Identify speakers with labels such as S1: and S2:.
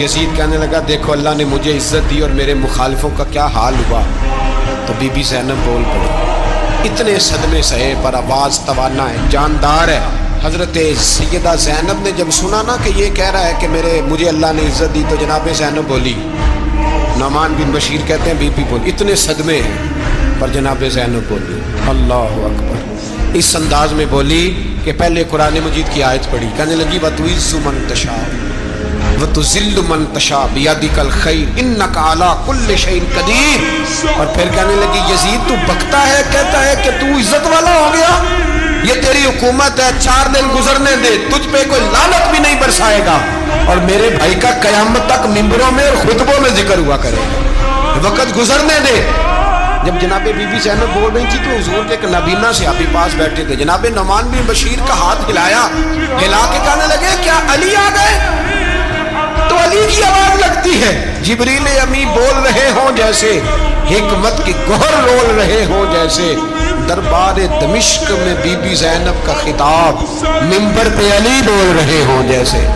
S1: یزید کہنے لگا دیکھو اللہ نے مجھے عزت دی اور میرے مخالفوں کا کیا حال ہوا۔ تو بی بی زینب بول پڑی، اتنے صدمے سہے پر آواز توانا ہے، جاندار ہے۔ حضرت سیدہ زینب نے جب سنا نا کہ یہ کہہ رہا ہے کہ مجھے اللہ نے عزت دی، تو جناب زینب بولی، نعمان بن بشیر کہتے ہیں بی بی بولی، اتنے صدمے ہیں پر جناب زینب بولی اللہ اکبر، اس انداز میں بولی کہ پہلے قرآن مجید کی آیت پڑھی، کہنے لگی وَتُعِزُّ مَن تَشَاءُ وَتُذِلُّ مَن تَشَاءُ بِيَدِكَ الْخَيْرُ إِنَّكَ عَلَىٰ كُلِّ شَيْءٍ قَدِيرٌ۔ اور پھر کہنے لگی یزید تو بکتا ہے، کہتا ہے کہ تو عزت والا ہو گیا، یہ تیری حکومت ہے، 4 دن گزرنے دے، تجھ پہ کوئی لعنت بھی نہیں برسائے گا، اور میرے بھائی کا قیامت تک ممبروں میں اور خطبوں میں ذکر ہوا کرے گا، وقت گزرنے دے۔ جب جناب بی بی زینب بول رہی تھی تو حضور کے ایک نابینا صحابی پاس بیٹھے تھے، جناب نعمان بن بشیر کا ہاتھ ہلایا، ہلا کے کہنے لگے کیا علی آ گئے؟ تو علی کی آواز لگتی ہے، جبریل امی بول رہے ہوں جیسے، حکمت کی گوہر رول رہے ہوں جیسے، دربار دمشق میں بی بی زینب کا خطاب، منبر پہ علی بول رہے ہوں جیسے۔